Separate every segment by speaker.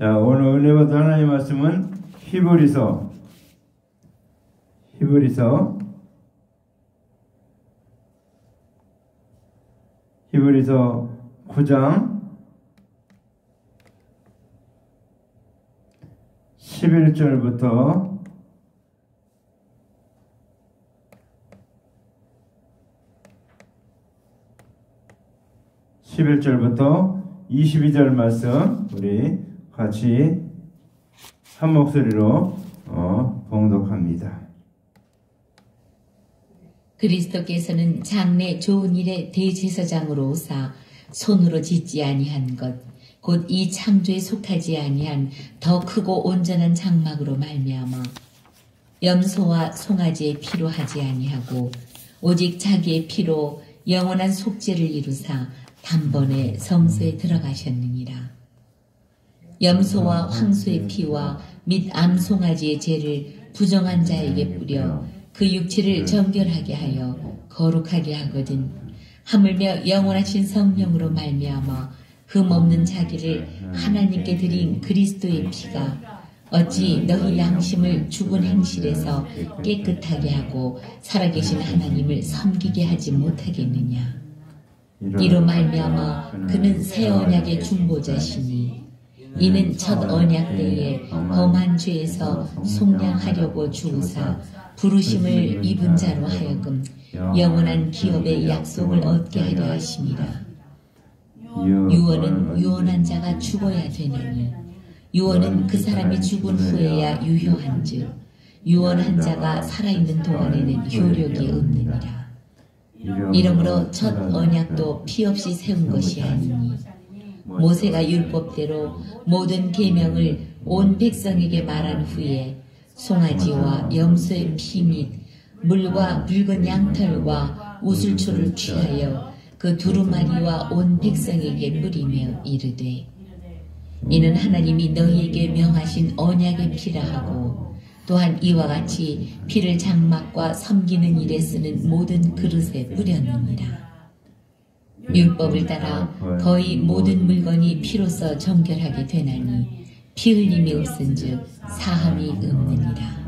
Speaker 1: 자, 오늘 은혜 받은 하나님의 말씀은 히브리서 9장 11절부터 22절 말씀 우리 같이 한 목소리로 봉독합니다.
Speaker 2: 그리스도께서는 장래 좋은 일의 대제사장으로 오사 손으로 짓지 아니한 것 곧 이 창조에 속하지 아니한 더 크고 온전한 장막으로 말미암아 염소와 송아지의 피로 하지 아니하고 오직 자기의 피로 영원한 속죄를 이루사 단번에 성소에 들어가셨느니라. 염소와 황소의 피와 및 암송아지의 죄를 부정한 자에게 뿌려 그 육체를 정결하게 하여 거룩하게 하거든 하물며 영원하신 성령으로 말미암아 흠없는 자기를 하나님께 드린 그리스도의 피가 어찌 너희 양심을 죽은 행실에서 깨끗하게 하고 살아계신 하나님을 섬기게 하지 못하겠느냐. 이로 말미암아 그는 새 언약의 중보자시니 이는 첫 언약 때에 범한 죄에서 속량하려고 주우사 부르심을 입은 자로 하여금 영원한 기업의 약속을 얻게 하려 하심이라. 유언은 유언한 자가 죽어야 되나니 유언은 그 사람이 죽은 후에야 유효한즉 유언한 자가 살아있는 동안에는 효력이 없느니라. 이러므로 첫 언약도 피 없이 세운 것이 아니니 모세가 율법대로 모든 계명을 온 백성에게 말한 후에 송아지와 염소의 피 및 물과 붉은 양털과 우슬초를 취하여 그 두루마리와 온 백성에게 뿌리며 이르되 이는 하나님이 너희에게 명하신 언약의 피라 하고 또한 이와 같이 피를 장막과 섬기는 일에 쓰는 모든 그릇에 뿌렸느니라. 율법을 따라 거의 모든 물건이 피로써 정결하게 되나니 피 흘림이 없은즉 사함이 없느니라.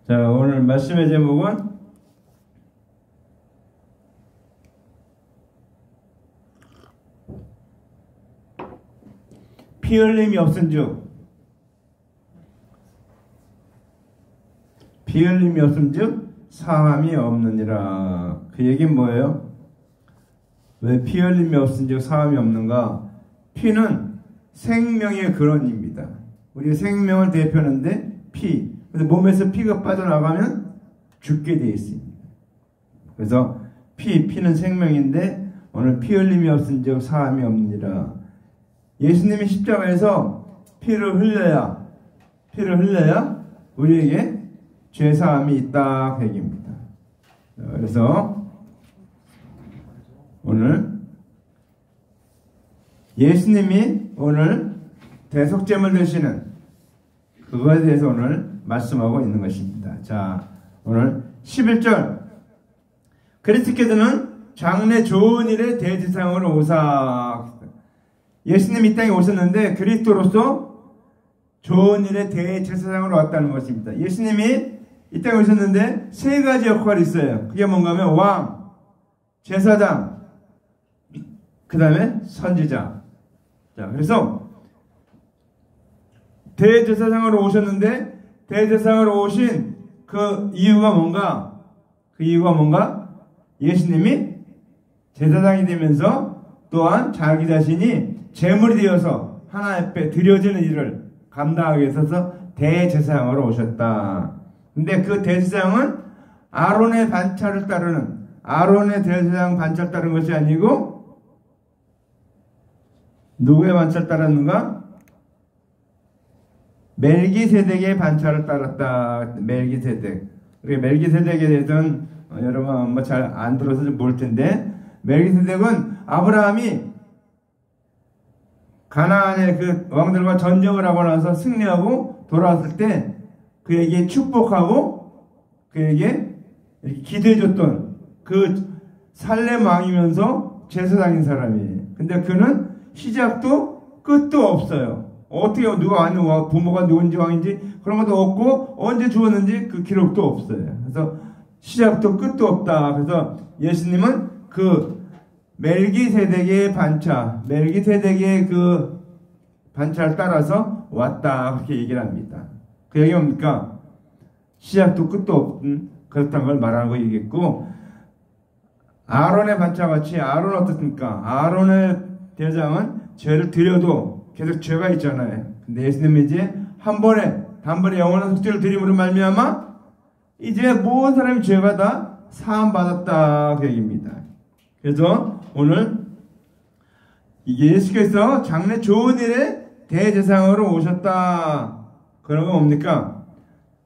Speaker 1: 자, 오늘 말씀의 제목은 피 흘림이 없은즉 사함이 없느니라. 그 얘기는 뭐예요? 왜 피 흘림이 없은즉 사함이 없는가? 피는 생명의 근원입니다. 우리 생명을 대표하는데 피. 그래서 몸에서 피가 빠져나가면 죽게 되어 있습니다. 그래서 피는 생명인데 오늘 피 흘림이 없은즉 사함이 없느니라. 예수님이 십자가에서 피를 흘려야 우리에게 죄사함이 있다 그 얘기입니다. 그래서 오늘 예수님이 오늘 대속제물 되시는 그거에 대해서 오늘 말씀하고 있는 것입니다. 자, 오늘 11절 그리스도께서는 장래 좋은 일의 대제사장으로 오사. 예수님이 이 땅에 오셨는데 그리스도로서 좋은 일의 대제사장으로 왔다는 것입니다. 예수님이 이 땅에 오셨는데 세 가지 역할이 있어요. 그게 뭔가 하면 왕, 제사장, 그 다음에 선지자. 자, 그래서 대제사장으로 오셨는데 대제사장으로 오신 그 이유가 뭔가? 예수님이 제사장이 되면서 또한 자기 자신이 제물이 되어서 하나님 앞에 드려지는 일을 감당하기 위해서 대제사장으로 오셨다. 근데 그 대제사장은 아론의 반차를 따르는 아론의 대제사장 반차를 따르는 것이 아니고 누구의 반차를 따랐는가? 멜기세덱의 반차를 따랐다. 멜기세덱. 우리 멜기세덱에 대해서는 여러분 잘 안 들어서 좀 모를 텐데 멜기세덱은 아브라함이 가나안의 그 왕들과 전쟁을 하고 나서 승리하고 돌아왔을 때 그에게 축복하고 그에게 이렇게 기대해줬던 그 살렘 왕이면서 제사장인 사람이에요. 근데 그는 시작도 끝도 없어요. 어떻게 누가 왔는지, 부모가 누군지 왕인지 그런 것도 없고 언제 죽었는지 그 기록도 없어요. 그래서 시작도 끝도 없다. 그래서 예수님은 그 멜기세덱의 반차, 멜기세덱의 그 반차를 따라서 왔다 그렇게 얘기를 합니다. 그 얘기가 뭡니까? 시작도 끝도 없는 그렇다는 걸 말하는 거 얘기했고, 아론의 반차같이 아론은 어떻습니까? 아론의 대장은 죄를 드려도 계속 죄가 있잖아요. 근데 예수님은 이제 한 번에 단번에 영원한 속죄를 드림으로 말미암아 이제 모든 사람의 죄가 다 사함 받았다 그 얘기입니다. 그래서 오늘 예수께서 장래 좋은 일에 대제사장으로 오셨다. 그런 건 뭡니까?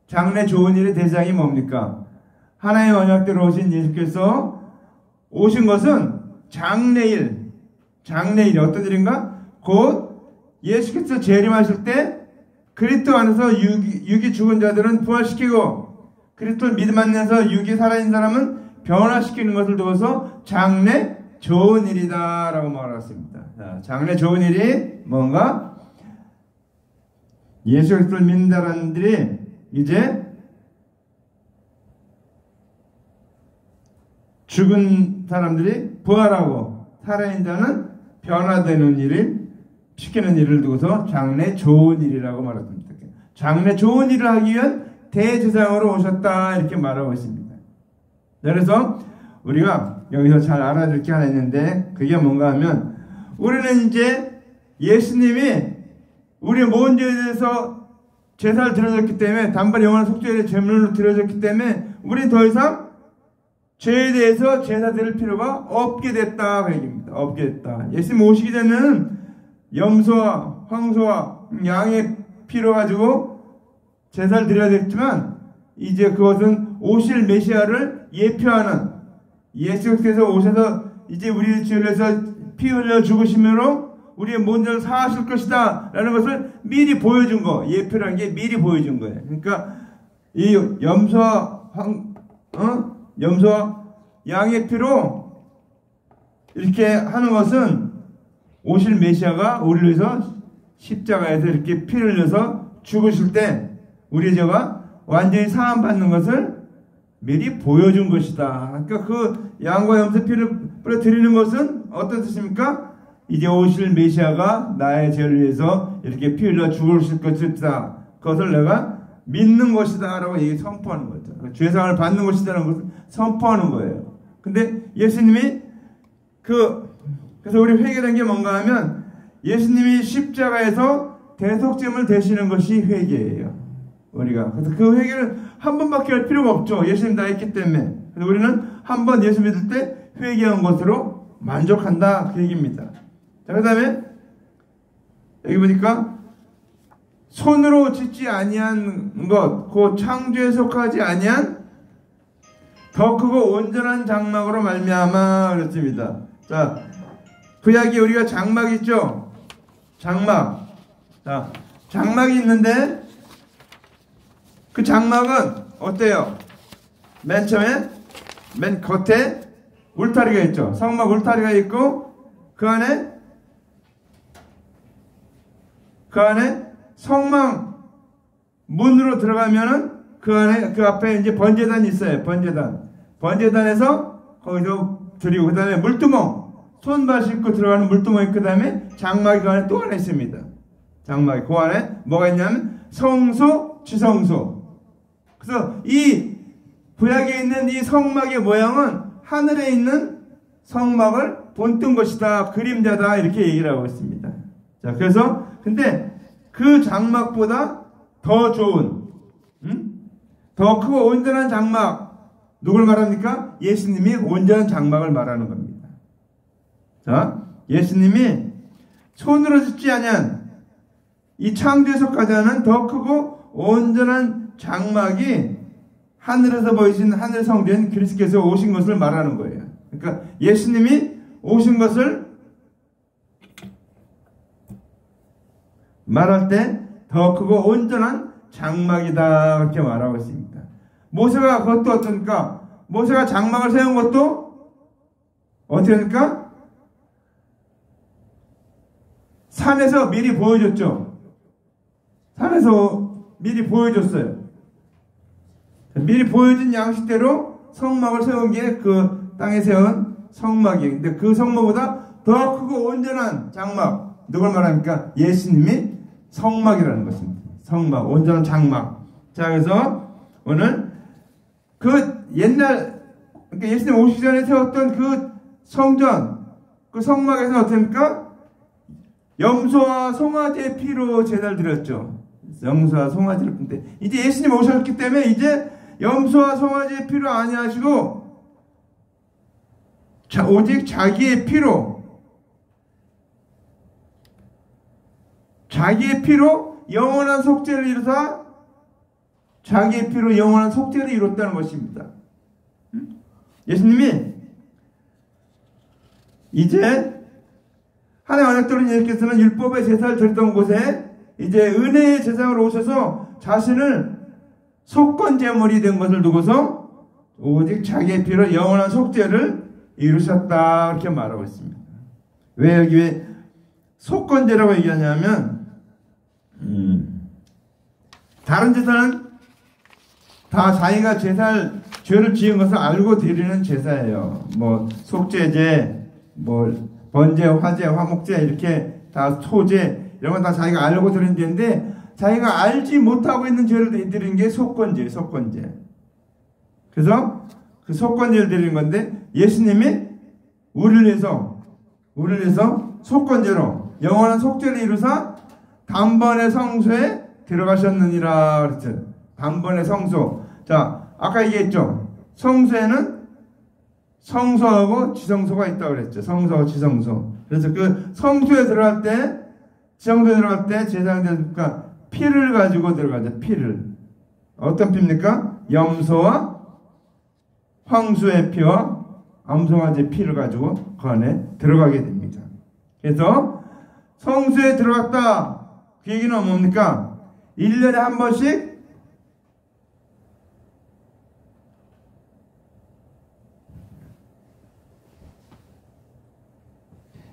Speaker 1: 장래 좋은 일의 대상이 뭡니까? 하나님의 언약대로 오신 예수께서 오신 것은 장래일 어떤 일인가? 곧 예수께서 재림하실 때 그리스도 안에서 육이 죽은 자들은 부활시키고 그리스도를 믿음 안에서 육이 살아있는 사람은 변화시키는 것을 두어서 장래 좋은 일이다 라고 말했습니다. 자, 장래 좋은 일이 뭔가? 예수 그리스도를 믿는 사람들이 이제 죽은 사람들이 부활하고 살아있는 자는 변화되는 일을 시키는 일을 두고서 장래 좋은 일이라고 말했습니다. 장래 좋은 일을 하기 위한 대제사장으로 오셨다 이렇게 말하고 있습니다. 그래서 우리가 여기서 잘 알아둘 게 하나 있는데 그게 뭔가 하면 우리는 이제 예수님이 우리의 모든 죄에 대해서 제사를 드려졌기 때문에 단번에 영원한 속죄의 제물로 드려졌기 때문에 우리는 더 이상 죄에 대해서 제사 드릴 필요가 없게 됐다 그 얘기입니다. 없게 됐다. 예수님 오시기 전에는 염소와 황소와 양의 피로 가지고 제사를 드려야 됐지만 이제 그것은 오실 메시아를 예표하는 예수께서 오셔서 이제 우리의 죄를 위해서 피 흘려 죽으심으로 우리의 모든 죄를 사하실 것이다 라는 것을 미리 보여준 거. 예표라는 게 미리 보여준 거예요. 그러니까 이 염소와 염소와 양의 피로 이렇게 하는 것은 오실 메시아가 우리를 위해서 십자가에서 이렇게 피를 흘려서 죽으실 때 우리의 죄가 완전히 사함받는 것을 미리 보여준 것이다. 그러니까 그 양과 염소 피를 뿌려 드리는 것은 어떤 뜻입니까? 이제 오실 메시아가 나의 죄를 위해서 이렇게 피 흘려 죽으실 것이다. 그것을 내가 믿는 것이다 라고 선포하는 거죠. 죄상을 받는 것이다라는 것을 선포하는 거예요. 근데 예수님이 그래서 우리 회개된 게 뭔가 하면 예수님이 십자가에서 대속죄물 되시는 것이 회개예요. 우리가. 그래서 그 회개를 한 번밖에 할 필요가 없죠. 예수님 다 했기 때문에. 그래서 우리는 한 번 예수 믿을 때 회개한 것으로 만족한다. 그 얘기입니다. 자, 그 다음에 여기 보니까 손으로 짓지 아니한 것, 그 창조에 속하지 아니한 더 크고 온전한 장막으로 말미암아 그랬습니다. 자, 구약에 우리가 장막 있죠? 장막. 자, 장막이 있는데 그 장막은 어때요? 맨 처음에 맨 겉에 울타리가 있죠. 성막 울타리가 있고 그 안에 성막 문으로 들어가면은 그 앞에 이제 번제단이 있어요. 번제단에서 거기서 드리고 그 다음에 물두멍 손발 씻고 들어가는 물두멍이 그 다음에 장막이 그 안에 또 하나 있습니다. 장막이 그 안에 뭐가 있냐면 성소, 지성소. 그래서 이 구약에 있는 이 성막의 모양은 하늘에 있는 성막을 본뜬 것이다, 그림자다 이렇게 얘기를 하고 있습니다. 자, 그래서 근데 그 장막보다 더 좋은, 더 크고 온전한 장막, 누굴 말합니까? 예수님이 온전한 장막을 말하는 겁니다. 자, 예수님이 손으로 짓지 아니한 이 창조에 속하지 않은 더 크고 온전한 장막이 하늘에서 보이신 하늘 성전 그리스도께서 오신 것을 말하는 거예요. 그러니까 예수님이 오신 것을 말할 때 더 크고 온전한 장막이다 그렇게 말하고 있습니다. 모세가 그것도 어떻습니까? 모세가 장막을 세운 것도 어떻게 합니까? 산에서 미리 보여줬죠. 산에서 미리 보여줬어요. 미리 보여준 양식대로 성막을 세운 게 그 땅에 세운 성막이에요. 근데 그 성막보다 더 크고 온전한 장막, 누굴 말합니까? 예수님이 성막이라는 것입니다. 성막, 온전한 장막. 자, 그래서 오늘 그 옛날, 그러니까 예수님 오시기 전에 세웠던 그 성전, 그 성막에서 어떻습니까? 염소와 송아지의 피로 제사를 드렸죠. 염소와 송아지를 근데 이제 예수님 오셨기 때문에 이제 염소와 송아지의 피로 아니하시고 오직 자기의 피로 영원한 속죄를 이루사 자기의 피로 영원한 속죄를 이뤘다는 것입니다. 예수님이 이제 하나님 언약궤로 예수께서는 율법의 제사를 드렸던 곳에 이제 은혜의 제사장으로 오셔서 자신을 속건 제물이 된 것을 두고서 오직 자기의 피로 영원한 속죄를 이루셨다 이렇게 말하고 있습니다. 왜 여기 왜 속건제라고 얘기하냐면 다른 제사는 다 자기가 죄를 지은 것을 알고 드리는 제사예요. 뭐 속죄제, 뭐 번제, 화제, 화목제 이렇게 다 소제 이런 건 다 자기가 알고 드리는 죄인데 자기가 알지 못하고 있는 죄를 드리는 게 속건제. 그래서 그 속건제를 드리는 건데 예수님이 우리를 위해서 속건제로 영원한 속죄를 이루사 단번에 성소에 들어가셨느니라 그랬죠. 단번에 성소. 자, 아까 얘기했죠. 성소에는 성소하고 지성소가 있다고 그랬죠. 성소하고 지성소. 그래서 그 성소에 들어갈 때, 지성소에 들어갈 때 제사장들과 피를 가지고 들어가죠. 피를. 어떤 피입니까? 염소와 황소의 피와 암송아지의 피를 가지고 그 안에 들어가게 됩니다. 그래서 성소에 들어갔다. 그 얘기는 뭡니까? 1년에 한 번씩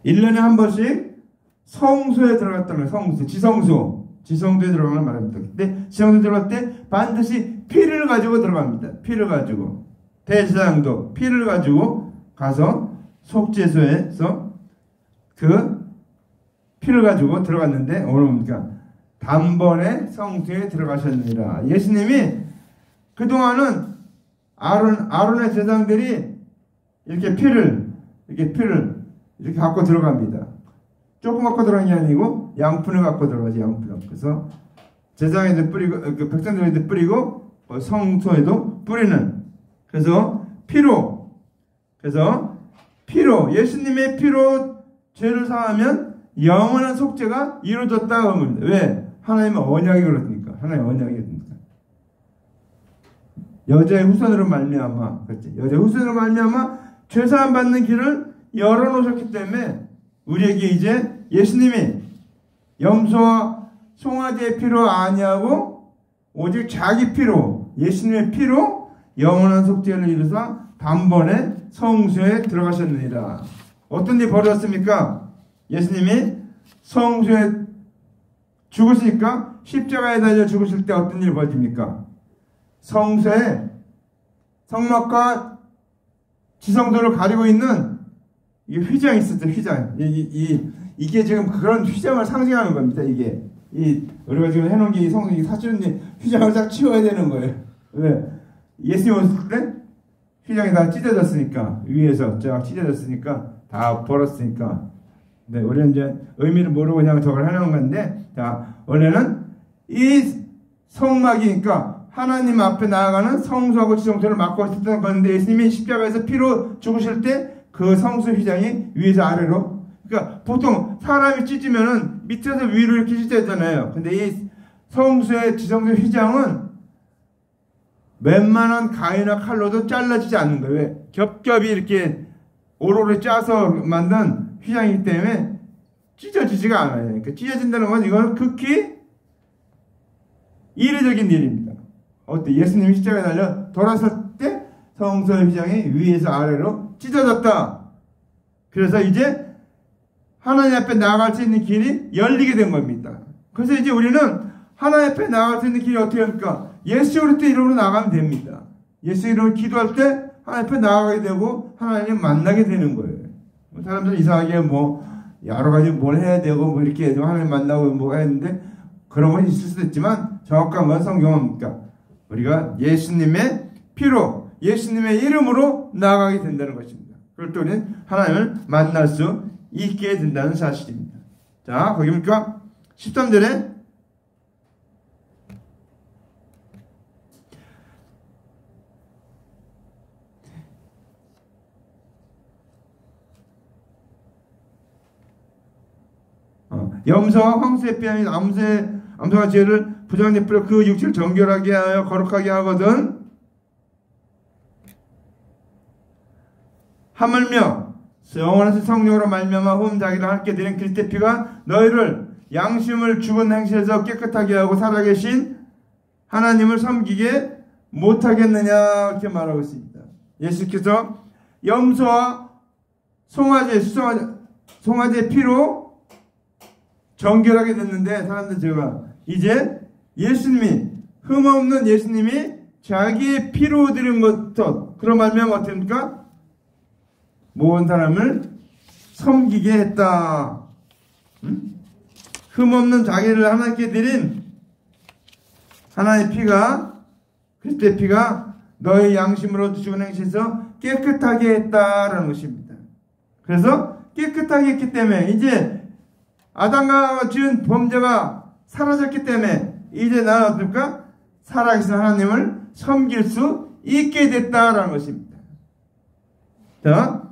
Speaker 1: 1년에 한 번씩 성소에 들어갔다는 성소, 지성소에 들어가는 말입니다. 근데 지성소에 들어갈 때 반드시 피를 가지고 들어갑니다. 피를 가지고. 대제사장도 피를 가지고 가서 속죄소에서 그 피를 가지고 들어갔는데 오늘 뭡니까? 단번에 성소에 들어가셨느니라. 예수님이 그동안은 아론의 제사장들이 이렇게 피를 갖고 들어갑니다. 조금 갖고 들어간 게 아니고 양푼을 갖고 들어가지. 양푼을. 그래서 제사장에도 뿌리고 백성들에도 뿌리고 성소에도 뿌리는. 그래서 피로 예수님의 피로 죄를 사하면 영원한 속죄가 이루어졌다 합니다. 왜? 하나님의 언약이 그렇습니까? 하나님의 언약이 그렇습니까? 여자의 후손으로 말미암아, 그렇지? 여자의 후손으로 말미암아 죄사함 받는 길을 열어놓으셨기 때문에 우리에게 이제 예수님이 염소와 송아지의 피로 아니하고 오직 자기 피로, 예수님의 피로 영원한 속죄를 이루사 단번에 성소에 들어가셨느니라. 어떤 일이 벌어졌습니까? 예수님이 성소에 죽으시니까 십자가에 달려 죽으실 때 어떤 일이 벌어집니까? 성소에 성막과 지성소를 가리고 있는 이 휘장이 있었죠. 휘장. 이게 지금 그런 휘장을 상징하는 겁니다. 이게 우리가 지금 해놓은 게 성경이 사실은 휘장을 딱 치워야 되는 거예요. 왜? 예수님 오셨을 때 휘장이 다 찢어졌으니까, 위에서 쫙 찢어졌으니까 다 벌었으니까. 네, 우리는 이제 의미를 모르고 그냥 저걸 해놓은 건데, 자, 원래는 이 성막이니까 하나님 앞에 나아가는 성소하고 지성소를 막고 있었던 건데, 예수님이 십자가에서 피로 죽으실 때 그 성소 휘장이 위에서 아래로, 그러니까 보통 사람이 찢으면은 밑에서 위로 이렇게 찢어지잖아요. 근데 이 성소의 지성소 휘장은 웬만한 가위나 칼로도 잘라지지 않는 거예요. 왜? 겹겹이 이렇게 오로로 짜서 만든 휘장이기 때문에 찢어지지가 않아요. 그러니까 찢어진다는 건 이건 극히 이례적인 일입니다. 어때? 예수님이 십자가에 달려 돌아설 때 성소의 휘장이 위에서 아래로 찢어졌다. 그래서 이제 하나님 앞에 나아갈 수 있는 길이 열리게 된 겁니다. 그래서 이제 우리는 하나님 앞에 나아갈 수 있는 길이 어떻게 합니까? 예수 그리스도 이름으로 나가면 됩니다. 예수 이름으로 기도할 때 하나님 앞에 나아가게 되고 하나님 만나게 되는 거예요. 사람들은 이상하게 뭐 여러 가지 뭘 해야 되고 뭐 이렇게 해서 하나님 만나고 뭐가 했는데 그런 건 있을 수도 있지만 정확한 건 성경입니까? 우리가 예수님의 피로 예수님의 이름으로 나아가게 된다는 것입니다. 그럴 때 우리는 하나님을 만날 수 있게 된다는 사실입니다. 자, 거기입니까? 13절에 염소와 황소의 피 아닌 암소와 죄를 부정하게 뿌려 그 육체를 정결하게 하여 거룩하게 하거든 하물며 영원한 성령으로 말미암아 홈 자기를 함께 드린 그리스도의 피가 너희를 양심을 죽은 행실에서 깨끗하게 하고 살아계신 하나님을 섬기게 못하겠느냐 이렇게 말하고 있습니다. 예수께서 염소와 송아지의 피로 정결하게 됐는데 사람들 제가 이제 예수님이 흠없는 예수님이 자기의 피로 드린 것 그런 말미암아 어떻습니까? 모든 사람을 섬기게 했다. 흠없는 자기를 하나님께 드린 하나님의 피가 그리스도의 피가 너의 양심으로 죽은 행실에서 깨끗하게 했다라는 것입니다. 그래서 깨끗하게 했기 때문에 이제 아담과 지은 범죄가 사라졌기 때문에 이제 나는 어떨까? 살아계신 하나님을 섬길 수 있게 됐다라는 것입니다. 자,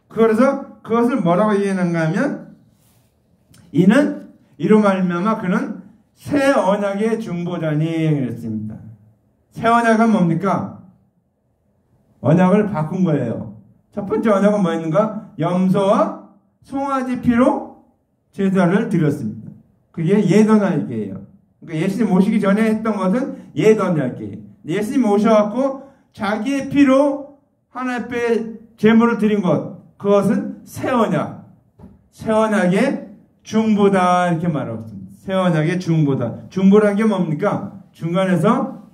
Speaker 1: 그래서 그것을 뭐라고 얘기하는가 하면 이는 이로 말미암아 그는 새 언약의 중보자니 그랬습니다. 새 언약은 뭡니까? 언약을 바꾼 거예요. 첫 번째 언약은 뭐였는가? 염소와 송아지 피로 제사를 드렸습니다. 그게 옛 언약이에요. 그러니까 예수님 오시기 전에 했던 것은 옛 언약이에요. 예수님 오셔갖고 자기의 피로 하나님 앞에 제물을 드린 것, 그것은 새 언약. 새 언약의 중보다 이렇게 말하고 있습니다. 새 언약의 중보다. 중보라는 게 뭡니까? 중간에서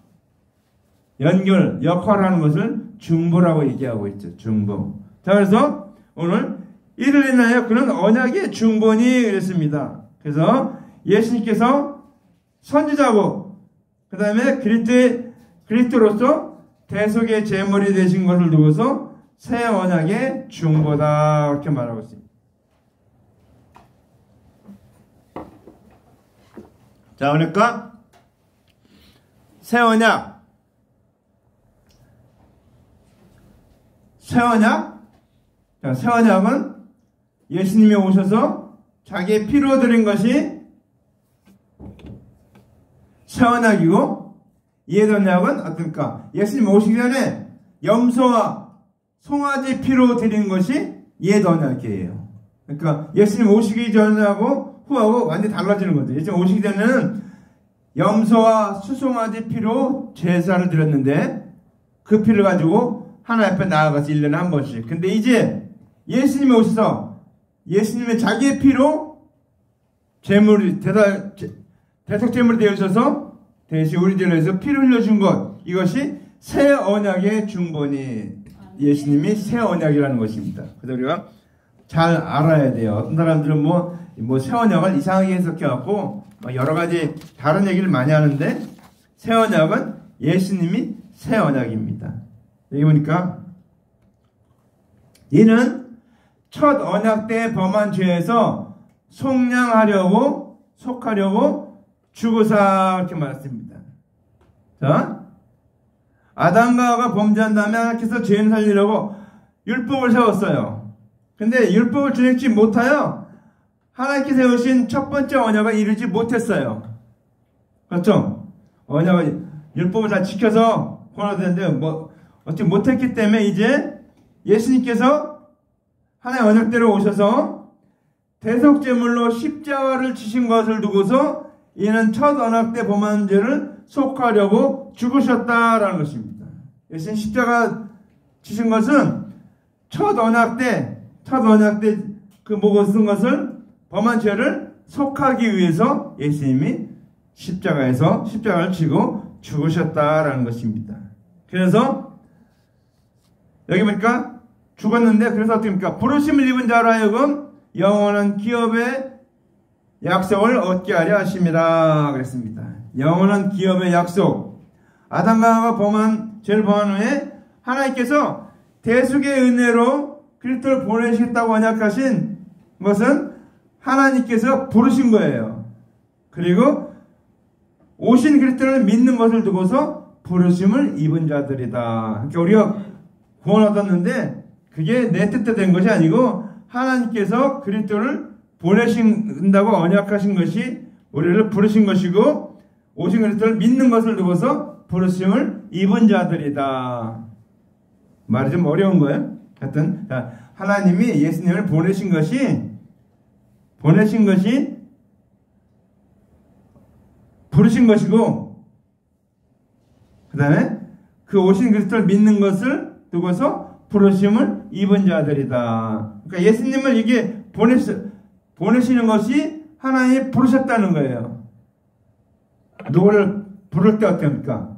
Speaker 1: 연결, 역할을 하는 것을 중보라고 얘기하고 있죠. 중보. 자, 그래서 오늘 이를 인하여 그는 언약의 중보니 그랬습니다. 그래서 예수님께서 선지자고 그 다음에 그리스도로서 대속의 제물이 되신 것을 두고서 새 언약의 중보다 이렇게 말하고 있습니다. 자, 그러니까 새 언약 새 언약은 예수님이 오셔서 자기의 피로 드린 것이 새 언약이고 옛 언약은 어떨까? 예수님 오시기 전에 염소와 송아지 피로 드린 것이 옛 언약이에요. 그러니까 예수님 오시기 전하고 후하고 완전히 달라지는 거죠. 예수님 오시기 전에는 염소와 수송아지 피로 제사를 드렸는데 그 피를 가지고 하나님 앞에 나아가서 1년에 한 번씩. 근데 이제 예수님이 오셔서 예수님의 자기의 피로 제물이 대속 제물이 되어셔서 대신 우리들을 위해서 피를 흘려준 것, 이것이 새 언약의 중보니 예수님이 새 언약이라는 것입니다. 그래서 우리가 잘 알아야 돼요. 어떤 사람들은 새 언약을 이상하게 해석해갖고 여러 가지 다른 얘기를 많이 하는데 새 언약은 예수님이 새 언약입니다. 여기 보니까 이는 첫 언약 때 범한 죄에서 속량하려고 속하려고 죽으사 이렇게 말했습니다. 자, 아담과 하와가 범죄한 다음에 하나님께서 죄인 살리려고 율법을 세웠어요. 근데 율법을 준행치 못하여 하나님께 세우신 첫 번째 언약을 이루지 못했어요. 그렇죠? 율법을 다 지켜서 구원해야 되는데 어떻게 못했기 때문에 이제 예수님께서 하나의 언약대로 오셔서 대속제물로 십자가를 지신 것을 두고서 이는 첫 언약 때 범한 죄를 속하려고 죽으셨다라는 것입니다. 예수님 십자가 지신 것은 첫 언약 때 그 모든 것을 범한 죄를 속하기 위해서 예수님이 십자가를 지고 죽으셨다라는 것입니다. 그래서 여기 보니까 죽었는데 그래서 어떻게입니까? 부르심을 입은 자로 하여금 영원한 기업의 약속을 얻게 하려 하심이라 그랬습니다. 영원한 기업의 약속. 아담과 하와가 죄를 범한 후에 하나님께서 대속의 은혜로 그리스도를 보내시겠다고 언약하신 것은 하나님께서 부르신 거예요. 그리고 오신 그리스도를 믿는 것을 두고서 부르심을 입은 자들이다. 그러니까 우리가 구원 얻었는데 그게 내 뜻대로 된 것이 아니고 하나님께서 그리스도를 보내신다고 언약하신 것이 우리를 부르신 것이고 오신 그리스도를 믿는 것을 두고서 부르심을 입은 자들이다. 말이 좀 어려운 거예요. 하여튼 하나님이 예수님을 보내신 것이 부르신 것이고 그 다음에 그 오신 그리스도를 믿는 것을 두고서 부르심을 입은 자들이다. 그러니까 예수님을 이게 보내시는 것이 하나님이 부르셨다는 거예요. 누구를 부를 때 어떻습니까?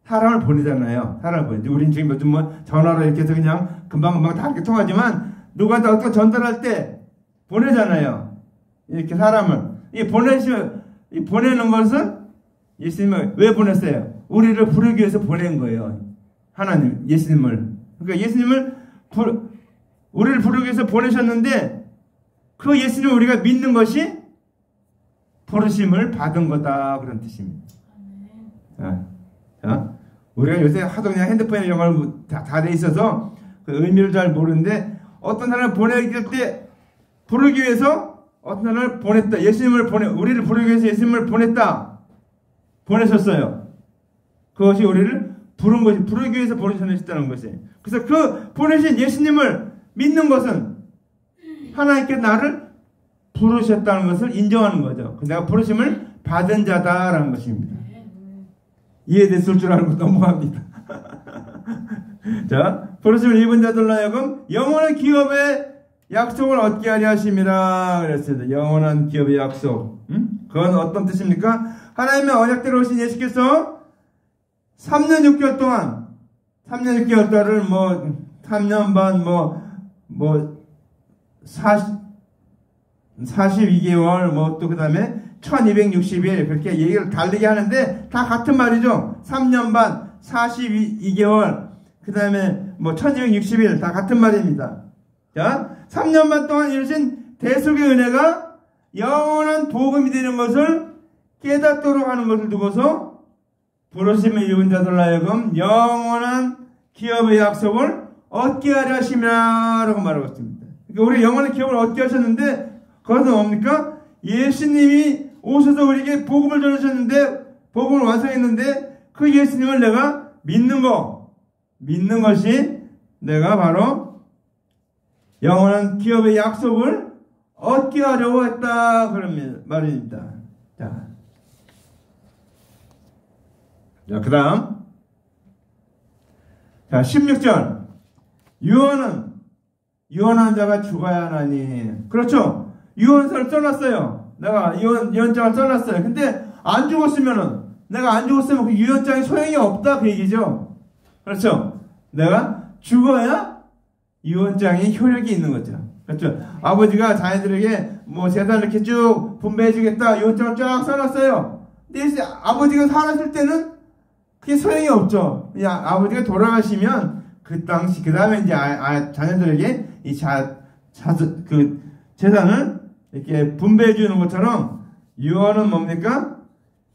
Speaker 1: 사람을 보내잖아요. 사람을 보내지. 우린 지금 요즘 전화로 이렇게 해서 그냥 금방금방 다 이렇게 통하지만 누구한테 어떻게 전달할 때 보내잖아요. 이렇게 사람을. 보내는 것은 예수님을 왜 보냈어요? 우리를 부르기 위해서 보낸 거예요. 하나님, 예수님을. 그러니까 예수님을 우리를 부르기 위해서 보내셨는데 그 예수님을 우리가 믿는 것이 부르심을 받은 거다. 그런 뜻입니다. 우리가 요새 하도 그냥 핸드폰에 이런 걸 다 돼 있어서 그 의미를 잘 모르는데 어떤 사람을 보내기 때 부르기 위해서 어떤 사람을 보냈다. 우리를 부르기 위해서 예수님을 보내셨어요. 그것이 우리를 부르기 위해서 보내셨다는 것이에요. 그래서 그 보내신 예수님을 믿는 것은 하나님께 나를 부르셨다는 것을 인정하는 거죠. 내가 부르심을 받은 자다라는 것입니다. 이해됐을 줄 알고 넘어갑니다. 자, 부르심을 입은 자들로 하여금 영원한 기업의 약속을 얻게 하려 하심이라 그랬습니다. 영원한 기업의 약속. 그건 어떤 뜻입니까? 하나님의 언약대로 오신 예수께서 3년 6개월 동안 3년 6개월 달을 3년 반 42개월 또 그 다음에 1260일 그렇게 얘기를 달리게 하는데 다 같은 말이죠. 3년 반 42개월 그 다음에 1260일 다 같은 말입니다. 자, 3년 반 동안 이루신 대속의 은혜가 영원한 복음이 되는 것을 깨닫도록 하는 것을 두고서 부르심을 입은 자들로 하여금 영원한 기업의 약속을 얻게 하려 하심이라고 말하고 있습니다. 그러니까 우리 영원한 기업을 얻게 하셨는데 그것은 뭡니까? 예수님이 오셔서 우리에게 복음을 전하셨는데 복음을 완성했는데 그 예수님을 내가 믿는 것이 내가 바로 영원한 기업의 약속을 얻게 하려고 했다 그런 말입니다. 자, 그 다음 16절 유언한 자가 죽어야 하나니. 그렇죠. 유언서를 써놨어요. 내가 유언장을 써놨어요. 근데 안 죽었으면 그 유언장에 소용이 없다 그 얘기죠. 그렇죠. 내가 죽어야 유언장에 효력이 있는 거죠. 그렇죠. 아버지가 자녀들에게 재산을 이렇게 쭉 분배해주겠다 유언장을 쫙 써놨어요. 근데 아버지가 살았을 때는 그게 소용이 없죠. 아버지가 돌아가시면 그 다음에 이제 자녀들에게 그 재산을 이렇게 분배해 주는 것처럼 유언은 뭡니까?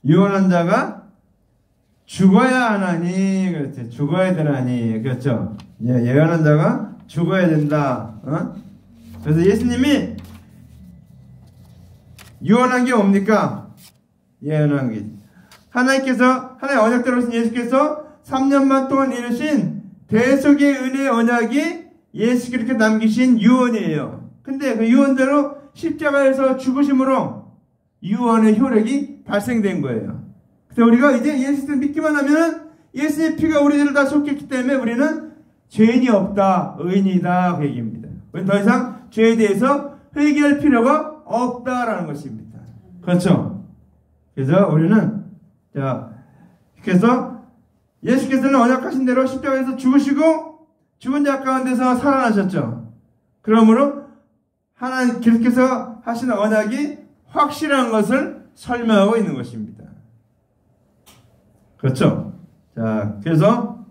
Speaker 1: 유언한 자가 죽어야 하나니. 그렇죠. 죽어야 되나니. 그렇죠. 예언한 자가 죽어야 된다. 그래서 예수님이 유언한 게 뭡니까? 예언한 게 하나님의 언약대로 오신 예수께서 3년 반 동안 이루신 대속의 은혜의 언약이 예수 그리스도께 남기신 유언이에요. 근데 그 유언대로 십자가에서 죽으심으로 유언의 효력이 발생된 거예요. 그래서 우리가 이제 예수를 믿기만 하면 예수의 피가 우리들을 다 속했기 때문에 우리는 죄인이 없다, 의인이다 그 얘기입니다. 우리는 더 이상 죄에 대해서 회개할 필요가 없다라는 것입니다. 그렇죠? 그래서 우리는 그래서 예수께서는 언약하신 대로 십자가에서 죽으시고 죽은 자 가운데서 살아나셨죠. 그러므로 하나님 계속해서 하시는 언약이 확실한 것을 설명하고 있는 것입니다. 그렇죠? 자, 그래서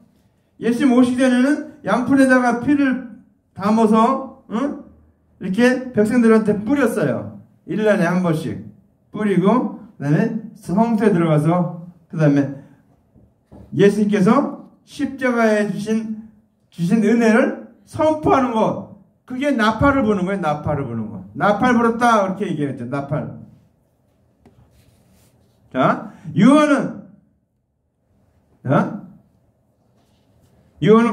Speaker 1: 예수님 오시기 전에는 양푼에다가 피를 담아서 이렇게 백성들한테 뿌렸어요. 1년에 한 번씩 뿌리고 그 다음에 성소에 들어가서 그 다음에 예수님께서 십자가에 주신 은혜를 선포하는 것, 그게 나팔을 부는 거예요. 나팔을 부는 거. 나팔 불었다 이렇게 얘기했죠. 나팔. 자, 유언은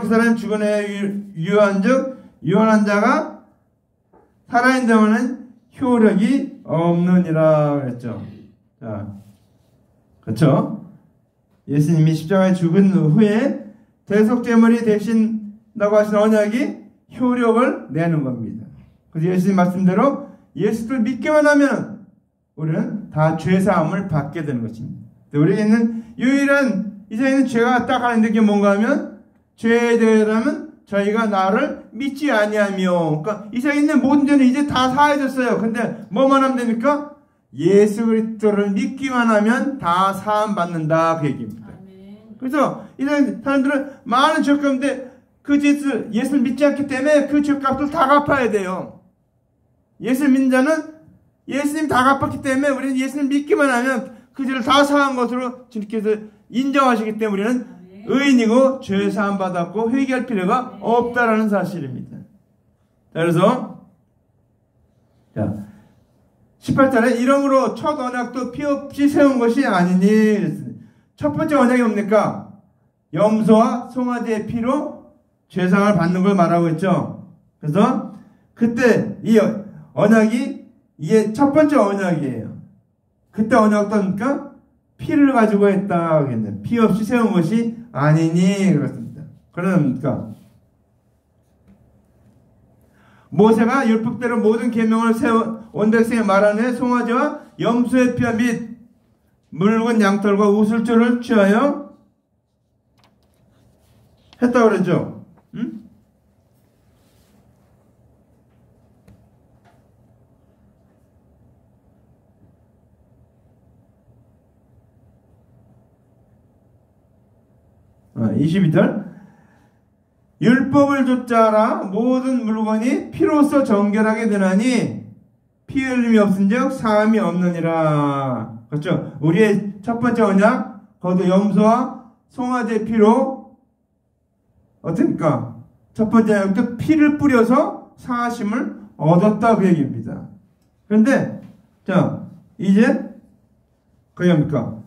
Speaker 1: 그 사람이 죽은 애 유언즉 유언한 자가 살아있는 동안은 효력이 없느니라 그랬죠. 자, 그렇죠? 예수님이 십자가에 죽은 후에 대속제물이 되신다고 하신 언약이 효력을 내는 겁니다. 그래서 예수님 말씀대로 예수를 믿기만 하면 우리는 다 죄사함을 받게 되는 것입니다. 우리에게 있는 유일한 이 세상에 있는 죄가 딱 하는데 그게 뭔가 하면 죄에 대하면 저희가 나를 믿지 아니하며, 그러니까 이 세상에 있는 모든 죄는 이제 다 사해졌어요. 근데 뭐만 하면 됩니까? 예수 그리스도를 믿기만 하면 다 사함 받는다 그 얘기입니다. 그래서 이 세상 사람들은 많은 죄 가운데 그 죄를 예수를 믿지 않기 때문에 그 죄값을 다 갚아야 돼요. 예수를 믿는 자는 예수님 다 갚았기 때문에 우리는 예수를 믿기만 하면 그 죄를 다 사한 것으로 주님께서 인정하시기 때문에 우리는 의인이고 죄 사함 받았고 회개할 필요가 없다라는 사실입니다. 자, 그래서 18절에 이러므로 첫 언약도 피 없이 세운 것이 아니니. 첫 번째 언약이 뭡니까? 염소와 송아지의 피로 죄상을 받는 걸 말하고 있죠. 그래서 그때 이 언약이 이게 첫 번째 언약이에요. 그때 언약도 뭡니까? 피를 가지고 했다 하겠네. 피 없이 세운 것이 아니니 그렇습니다. 그러니까 모세가 율법대로 모든 계명을 세운 온 백성에 말하는 송아지와 염소의 뼈 및 묽은 양털과 우슬초를 취하여 했다고 그러죠. 응? 아, 22절 율법을 좇자라 모든 물건이 피로써 정결하게 되나니 피 흘림이 없은즉 사함이 없느니라. 그렇죠? 우리의 첫 번째 언약 거기도 염소와 송아지의 피로 어떻습니까? 첫 번째 언약도 피를 뿌려서 사하심을 얻었다 그 얘기입니다. 그런데 자 이제 그게 뭡니까?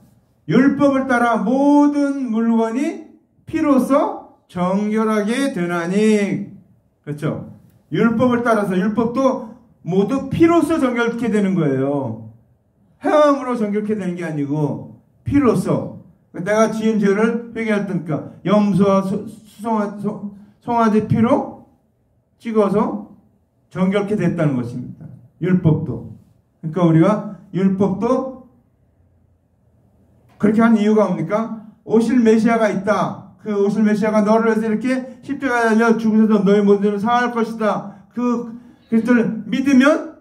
Speaker 1: 율법을 따라 모든 물건이 피로써 정결하게 되나니. 그렇죠? 율법을 따라서 율법도 모두 피로써 정결케 되는 거예요. 행함으로 정결케 되는 게 아니고 피로써. 내가 지은 죄를 회개할 때니까 염소와 송아지 피로 찍어서 정결케 됐다는 것입니다. 율법도. 그러니까 우리가 율법도 그렇게 한 이유가 뭡니까? 오실 메시아가 있다. 그 오실 메시아가 너를 위해서 이렇게 십자가에 달려 죽으셔서 너의 모든 죄를 사할 것이다. 그 그리스도를 믿으면,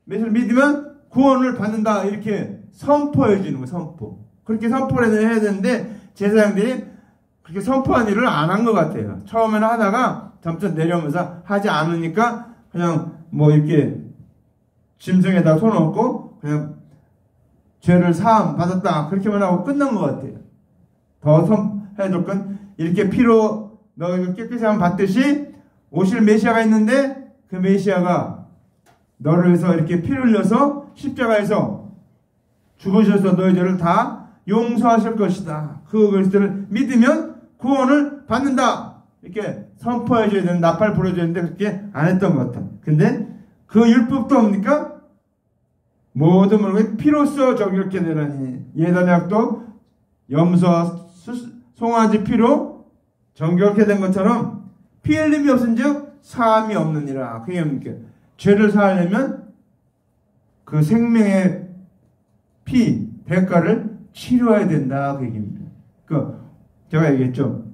Speaker 1: 메시아를 믿으면 구원을 받는다. 이렇게 선포해 주는 거예요. 선포. 그렇게 선포를 해야 되는데 제사장들이 그렇게 선포한 일을 안 한 것 같아요. 처음에는 하다가 점점 내려오면서 하지 않으니까 그냥 뭐 이렇게 짐승에다 손 얹고 그냥 죄를 사함 받았다. 그렇게만 하고 끝난 것 같아요. 더 해줄 건 이렇게 피로 너희가 깨끗이 하면 받듯이 오실 메시아가 있는데 그 메시아가 너를 위해서 이렇게 피를 흘려서 십자가에서 죽으셔서 너희 죄를 다 용서하실 것이다. 그 그리스도를 믿으면 구원을 받는다. 이렇게 선포해줘야 되는, 나팔 불어줘야 되는데 그렇게 안 했던 것 같아. 근데 그 율법도 뭡니까? 모든 물건이 피로써 정결케 되나니. 예단약도 염소와 송아지 피로 정결케 된 것처럼 피 흘림이 없은즉 사함이 없느니라. 그게 뭡니까? 죄를 사하려면 그 생명의 피, 대가를 치료해야 된다 그 얘기입니다. 그 제가 얘기했죠.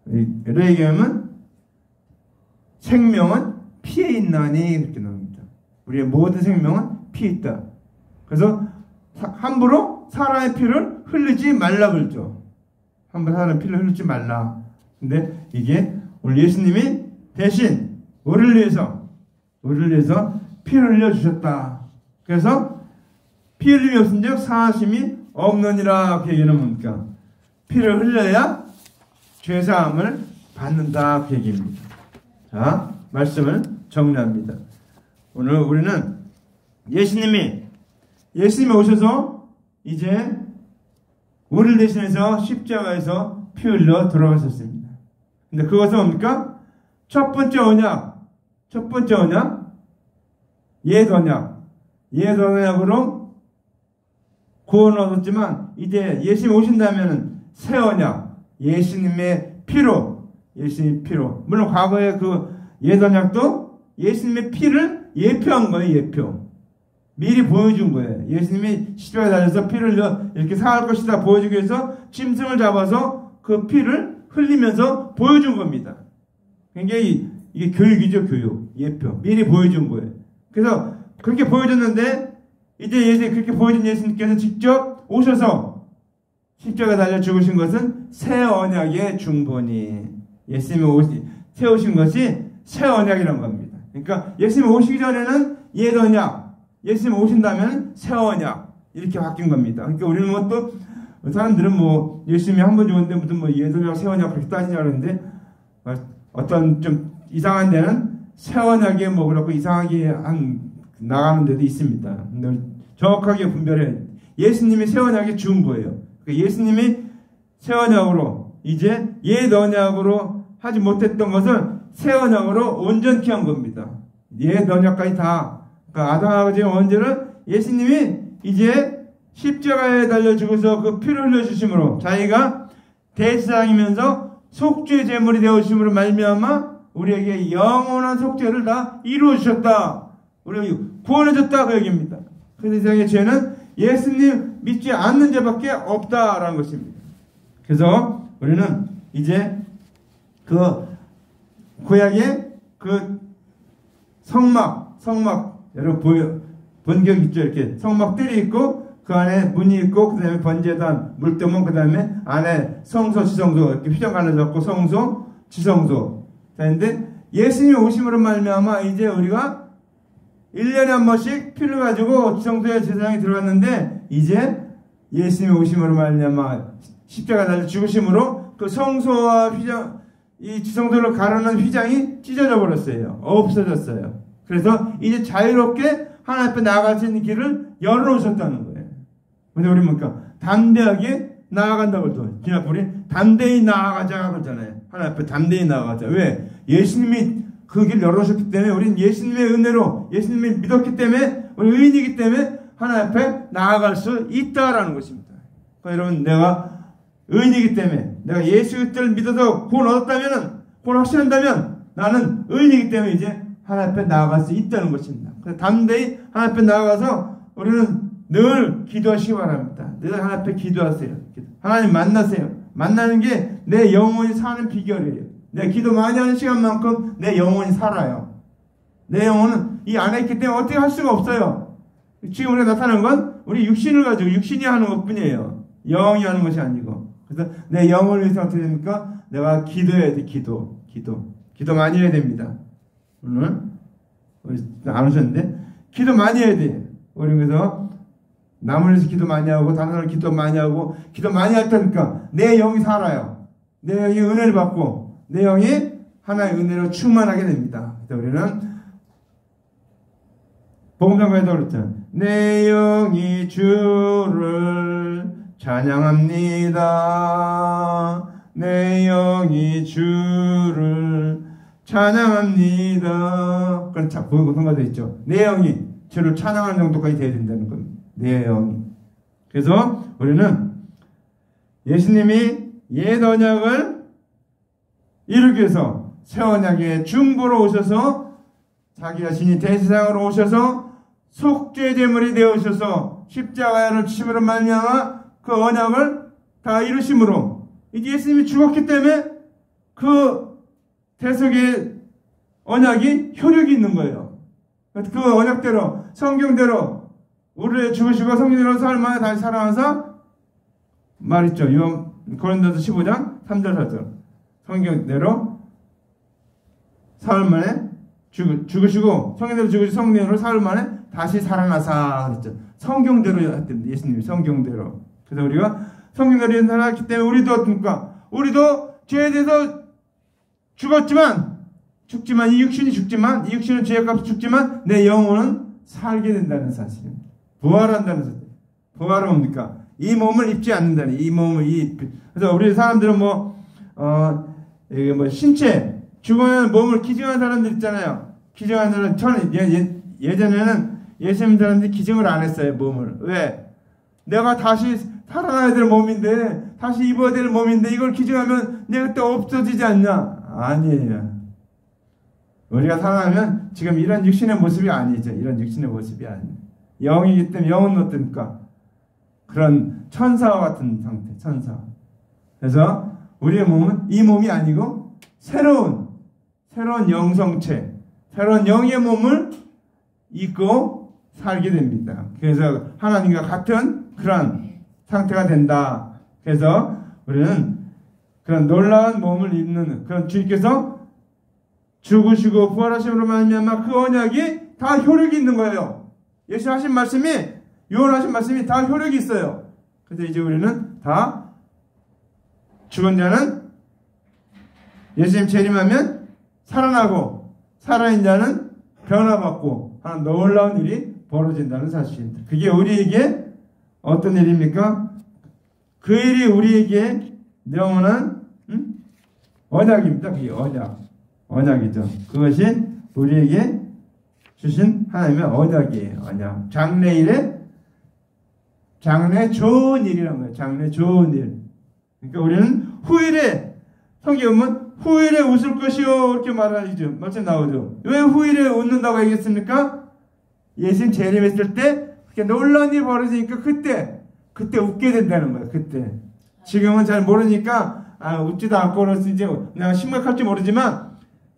Speaker 1: 예를 얘기하면 생명은 피에 있나니 이렇게 나옵니다. 우리의 모든 생명은 피에 있다. 그래서 함부로 사람의 피를 흘리지 말라 그러죠. 함부로 사람의 피를 흘리지 말라. 근데 이게 오늘 예수님이 대신 우리를 위해서 피를 흘려주셨다. 그래서 피 흘림이 없은즉 사하심이 없느니라. 그 얘기는 뭡니까? 피를 흘려야 죄사함을 받는다. 그 얘기입니다. 자, 말씀을 정리합니다. 오늘 우리는 예수님이 오셔서 이제 우리를 대신해서 십자가에서 피 흘려 돌아가셨습니다. 근데 그것은 뭡니까? 첫 번째 언약, 옛 언약으로 구원을 얻었지만 이제 예수님이 오신다면 새 언약, 예수님의 피로, 물론 과거에 그 옛 언약도 예수님의 피를 예표한 거예요. 예표. 미리 보여준 거예요. 예수님이 십자가에 달려서 피를 흘려 이렇게 사할 것이다 보여주기 위해서 짐승을 잡아서 그 피를 흘리면서 보여준 겁니다. 굉장히 이게 교육이죠. 교육. 예표. 미리 보여준 거예요. 그래서 그렇게 보여줬는데 이제 그렇게 보여준 예수님께서 직접 오셔서 십자가에 달려 죽으신 것은 새 언약의 중본이, 예수님이 세우신 것이 새 언약이라는 겁니다. 그러니까 예수님이 오시기 전에는 옛 언약, 예수님이 오신다면 새 언약 이렇게 바뀐 겁니다. 그러니까 우리는 뭐 또 사람들은 뭐 예수님이 한 번 죽었는데 무슨 뭐 옛 언약, 새 언약 그렇게 따지냐 그러는데 어떤 좀 이상한 데는 새 언약에 뭐 그렇고 이상하게 나가는 데도 있습니다. 근데 정확하게 분별해. 예수님이 새 언약에 준 거예요. 그러니까 예수님이 새 언약으로 이제 옛 언약으로 하지 못했던 것을 새 언약으로 온전케 한 겁니다. 옛 언약까지 다. 그러니까 아담하고 지금 원죄를 예수님이 이제 십자가에 달려 죽어서 그 피를 흘려주심으로 자기가 대제사장이면서 속죄 제물이 되어주심으로 말미암아 우리에게 영원한 속죄를 다 이루어 주셨다. 우리에게 구원해줬다 그 얘기입니다. 그 세상의 죄는 예수님 믿지 않는 죄밖에 없다라는 것입니다. 그래서 우리는 이제 그 구약의 그 성막 여러분 본 적 있죠? 이렇게 성막들이 있고 그 안에 문이 있고 그 다음에 번제단 물두문 그 다음에 안에 성소 지성소 이렇게 휘정 갈라졌고 성소 지성소. 그런데 예수님이 오심으로 말미암아 이제 우리가 1년에 한 번씩 피를 가지고 지성소에 제사장이 들어갔는데 이제 예수님이 오심으로 말미암아 십자가 달려 죽으심으로 그 성소와 휘장 이 지성소를 가르는 휘장이 찢어져 버렸어요. 없어졌어요. 그래서 이제 자유롭게 하나님 앞에 나아갈 수 있는 길을 열어놓으셨다는 거예요. 근데 우리 뭡니까? 담대하게 나아간다고 그러죠. 그냥 우리 담대히 나아가자 그러잖아요. 하나님 앞에 담대히 나아가자. 왜? 예수님이 그 길 열어놓으셨기 때문에 우리는 예수님의 은혜로 예수님을 믿었기 때문에 우리 의인이기 때문에 하나님 앞에 나아갈 수 있다라는 것입니다. 그러니까 여러분 내가 의인이기 때문에 내가 예수 그리스도를 믿어서 구원 얻었다면 구원 확신한다면 나는 의인이기 때문에 이제 하나님 앞에 나아갈 수 있다는 것입니다. 그래서 담대히 하나님 앞에 나아가서 우리는 늘 기도하시기 바랍니다. 늘 하나님 앞에 기도하세요. 하나님 만나세요. 만나는 게 내 영혼이 사는 비결이에요. 내 기도 많이 하는 시간만큼 내 영혼이 살아요. 내 영혼은 이 안에 있기 때문에 어떻게 할 수가 없어요. 지금 우리가 나타나는 건 우리 육신을 가지고 육신이 하는 것 뿐이에요. 영이 하는 것이 아니고. 그래서 내 영혼을 위해서 어떻게 됩니까? 내가 기도해야 돼. 기도 많이 해야 됩니다. 오늘 우리 안 오셨는데 기도 많이 해야 돼. 우리 그래서 남을 위해서 기도 많이 하고 다른 사람 기도 많이 하고 기도 많이 할 테니까 내 영이 살아요. 내 영이 은혜를 받고 내 영이 하나의 은혜로 충만하게 됩니다. 그래서 우리는 복음장가에도 그렇잖아요. 내 영이 주를 찬양합니다. 내 영이 주를 찬양합니다. 그런 보고성가도 있죠. 내 영이 주를 찬양하는 정도까지 돼야 된다는 겁니다. 내 영이. 그래서 우리는 예수님이 옛 언약을 이루기 위해서 새 언약의 중보로 오셔서 자기 자신이 대세상으로 오셔서 속죄 제물이 되어오셔서 십자가를 주심으로 말미암아 그 언약을 다 이루심으로 이제 예수님이 죽었기 때문에 그 대속의 언약이 효력이 있는 거예요. 그 언약대로 성경대로 우리를 죽으시고 성령으로 사흘 만에 다시 살아나서 말했죠. 고린도서 15장 3절 4절 성경대로 사흘 만에 죽으시고 성령대로 죽으시고 성령으로 사흘 만에 다시 살아나사 그랬죠. 성경대로 했답니다. 예수님이 성경대로. 그래서 우리가 성경대로 살았기 때문에 우리도 어떻습니까? 우리도 죄에 대해서 죽지만 이 육신이 죽지만 이 육신은 죄의 값이 죽지만 내 영혼은 살게 된다는 사실입니다. 부활한다는 사실. 부활은 뭡니까? 이 몸을 입지 않는다는 이 몸을 그래서 우리 사람들은 이게 신체 죽으면 몸을 기증하는 사람들 있잖아요. 기증하는 사람 예전에는 예수님 사람들이 기증을 안 했어요. 몸을. 왜? 내가 다시 살아나야 될 몸인데 다시 입어야 될 몸인데 이걸 기증하면 내가 그때 없어지지 않냐? 아니에요. 우리가 살아나면 지금 이런 육신의 모습이 아니죠. 이런 육신의 모습이 아니에요. 영이기 때문에 영은 어떻습니까? 그런 천사와 같은 상태, 천사. 그래서 우리의 몸은 이 몸이 아니고 새로운 영성체, 새로운 영의 몸을 입고 살게 됩니다. 그래서 하나님과 같은 그런 상태가 된다. 그래서 우리는 그런 놀라운 몸을 입는 그런 주님께서 죽으시고 부활하심으로 말미암아 그 언약이 다 효력이 있는 거예요. 예수 하신 말씀이 요한하신 말씀이 다 효력이 있어요. 그래서 이제 우리는 다 죽은 자는 예수님 재림하면 살아나고 살아있는 자는 변화받고 하는 놀라운 일이 벌어진다는 사실입니다. 그게 우리에게 어떤 일입니까? 그 일이 우리에게 영원한 언약입니다. 그게 언약이죠. 그것이 우리에게 주신 하나님의 언약이에요. 언약. 장래 좋은 일이란 거예요. 장래 좋은 일. 그러니까 우리는 후일에 성경 보면 후일에 웃을 것이요 이렇게 말하죠. 말씀 나오죠. 왜 후일에 웃는다고 얘기했습니까? 예수님 재림했을 때 그렇게 놀라운 일이 벌어지니까 그때 웃게 된다는 거예요. 그때. 지금은 잘 모르니까 웃지도 않고 이제 그냥 심각할지 모르지만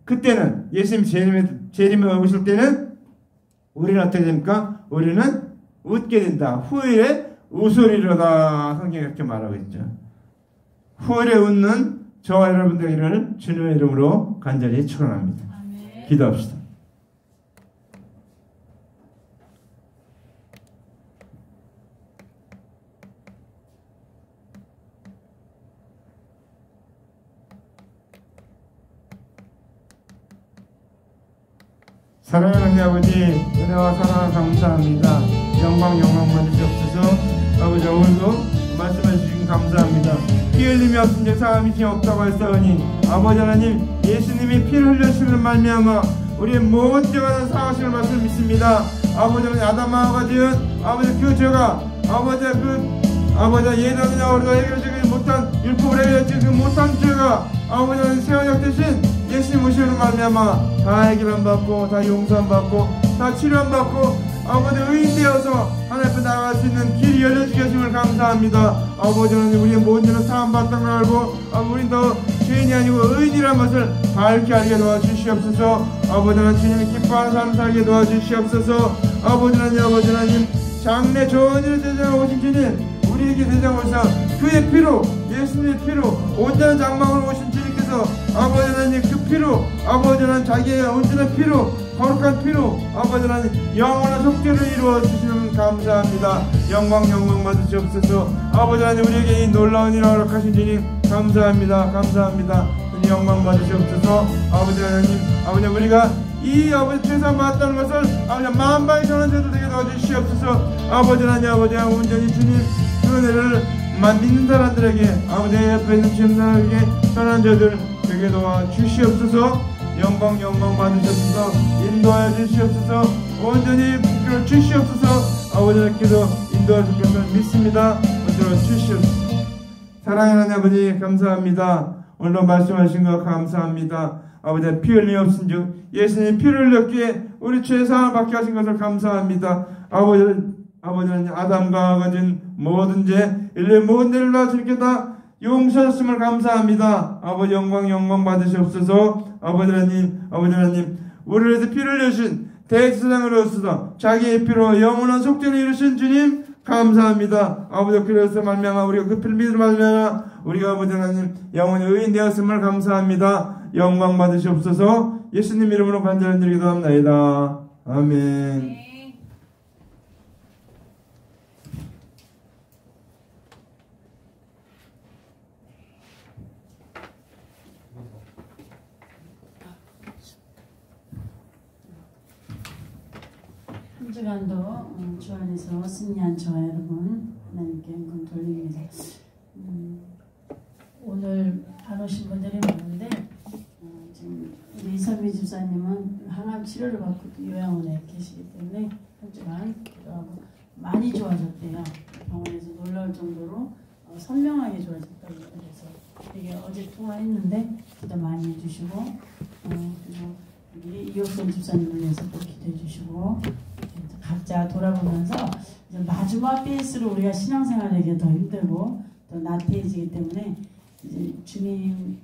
Speaker 1: 그때는 예수님 재림에 오실 때는 우리는 어떻게 됩니까? 우리는 웃게 된다. 후일에 웃으리로다. 성경이 이렇게 말하고 있죠. 후일에 웃는 저와 여러분들을 주님의 이름으로 간절히 축원합니다. 기도합시다. 사랑하는 아버지, 은혜와 사랑 감사합니다. 영광 받으시옵소서. 아버지, 오늘도 말씀해 주신 감사합니다. 피 흘림이 없으면 사함이 없다고 했사오니 아버지 하나님, 예수님이 피를 흘려주시는 말미암아 우리의 모든 죄가 사하시는 말씀을 믿습니다. 아버지 하나님, 아담아가 지은 아버지 그 죄가 아버지 예전이나 우리가 해결하지 못한 율법을 해결하지 못한 죄가 아버지 하나님 새 언약 대신 예수님 오시는 말미암아 다 해결함 받고 다 용서함 받고 다 치료함 받고 아버지 의인 되어서 하나님 앞에 나아갈 수 있는 길이 열려주게 하심을 감사합니다. 아버지 하나님, 우리의 모든 죄는 사함받던 걸 알고 우리는 더 죄인이 아니고 의인이라는 것을 밝게 알게 도와주시옵소서. 아버지 하나님, 주님이 기뻐하는 삶 살게 도와주시옵소서. 아버지 하나님, 장래 좋은 일을 대장하고 오신 주님, 우리에게 대장하고 오셔 그의 피로, 예수님의 피로 온전한 장막으로 오신 주님께서 아버지 하나님 그 피로, 아버지 하나님 자기의 온전한 피로, 거룩한 피로 아버지 하나님 영원한 속죄를 이루어 주시면 감사합니다. 영광 받으시옵소서. 아버지 하나님, 우리에게 이 놀라운 일을 허락하신 주님 감사합니다. 영광 받으시옵소서. 아버지 하나님, 우리가 이 아버지 죄사 맞다는 것을 아버지 만방의 전환자들 되게 도와주시옵소서. 아버지 하나님, 온전히 주님 그 은혜를 믿는 사람들에게 아버지 옆에 있는 지ем사람에게 전환자들 되게 도와주시옵소서. 영광 받으시옵소서. 인도하여 주시옵소서. 온전히 붙들어 주시옵소서. 아버지께서 인도하여 주실 것을 믿습니다. 붙들어 주시옵소서. 사랑하는 아버지 감사합니다. 오늘도 말씀하신 것 감사합니다. 아버지 피 흘림 없은즉 예수님 피를 흘렸기에 우리 죄사함을 받게 하신 것을 감사합니다. 아버지는 아담과 가진 모든 죄 인류의 모든 죄를 다 주님께 다 용서하셨음을 감사합니다. 아버지 영광 받으시옵소서. 아버지 하나님 우리를 위해서 피를 흘리신 대제사장으로서 자기의 피로 영원한 속죄를 이루신 주님 감사합니다. 아버지 그래서 말미암아 우리가 그 피를 믿음으로 말미암아 우리가 아버지 하나님 영원히 의인 되었음을 감사합니다. 영광 받으시옵소서. 예수님 이름으로 간절히 기도합나이다. 아멘.
Speaker 3: 한 주간도 주 안에서 승리한 저와 여러분 하나님께 영광 돌립니다. 오늘 안 오신 분들이 많은데 지금 우리 이선미 집사님은 항암 치료를 받고 요양원에 계시기 때문에 한 주간 기도하고 많이 좋아졌대요. 병원에서 놀라울 정도로 선명하게 좋아졌다고 그래서 되게 어제 통화했는데 기도 많이 해주시고 그리고 우리 이옥선 집사님을 위해서 또 기도해 주시고 각자 돌아보면서 이제 마지막 페이스로 우리가 신앙생활하기가 더 힘들고 더 나태해지기 때문에 이제 주님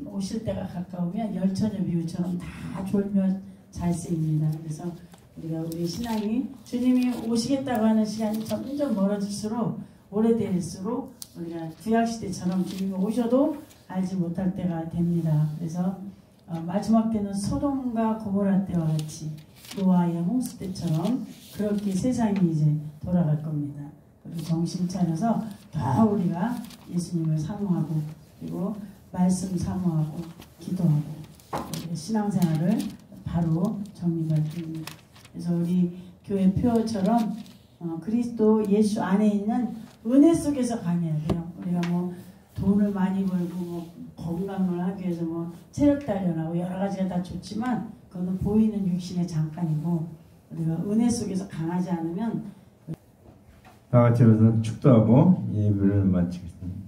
Speaker 3: 오실 때가 가까우면 열처녀 비유처럼 다 졸며 잘 쓰입니다. 그래서 우리가 우리 신앙이 주님이 오시겠다고 하는 시간이 점점 멀어질수록 오래될수록 우리가 구약시대처럼 주님이 오셔도 알지 못할 때가 됩니다. 그래서 마지막 때는 소돔과 고모라 때와 같이 노아의 홍수 때처럼 그렇게 세상이 이제 돌아갈 겁니다. 그리고 정신 차려서 더 우리가 예수님을 사모하고 그리고 말씀 사모하고 기도하고 신앙생활을 바로 정리할 때입니다. 그래서 우리 교회 표처럼 그리스도 예수 안에 있는 은혜 속에서 강해야 돼요. 우리가 뭐 돈을 많이 벌고 뭐 건강을 하기 위해서 뭐 체력 단련하고 여러 가지가 다 좋지만 그거는 보이는 육신의 잠깐이고 우리가 은혜 속에서 강하지 않으면
Speaker 1: 다 같이 해서 축도하고 예배를 마치겠습니다.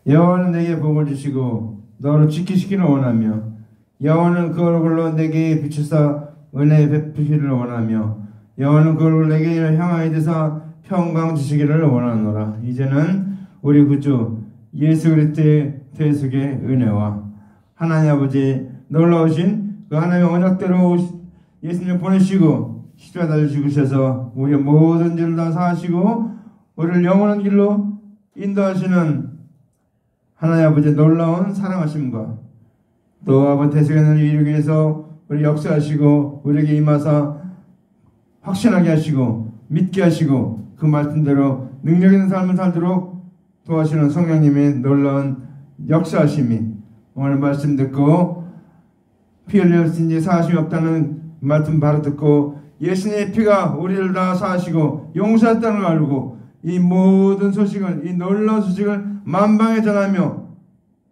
Speaker 1: 여호와는 내게 복을 주시고 너를 지키시기를 원하며 여호와는 그 얼굴로 내게 비추사 은혜 베푸시기를 원하며 여호와는 그 얼굴로 내게 향하여 드사 평강 주시기를 원하노라. 이제는 우리 구주 예수 그리스도의 대속의 은혜와 하나님 아버지 놀라우신 그 하나님의 언약대로 예수님 보내시고 십자가 달려 죽으셔서 우리의 모든 죄를 다 사하시고 우리를 영원한 길로 인도하시는 하나님 아버지의 놀라운 사랑하심과 또 아버지 대속의 은혜를 이루기 위해서 우리 역사하시고 우리에게 임하사 확신하게 하시고 믿게 하시고 그 말씀대로 능력 있는 삶을 살도록 도와주시는 성령님의 놀라운 역사하심이 오늘 말씀 듣고 피 흘렸으니 사하심이 없다는 말씀 바로 듣고 예수님의 피가 우리를 다 사하시고 용서했다는 걸 알고 이 모든 소식을 이 놀라운 소식을 만방에 전하며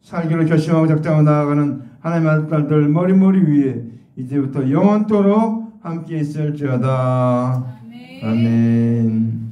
Speaker 1: 살기로 결심하고 작정하고 나아가는 하나님의 딸들 머리 위에 이제부터 영원토록 함께 있을지어다. 아멘.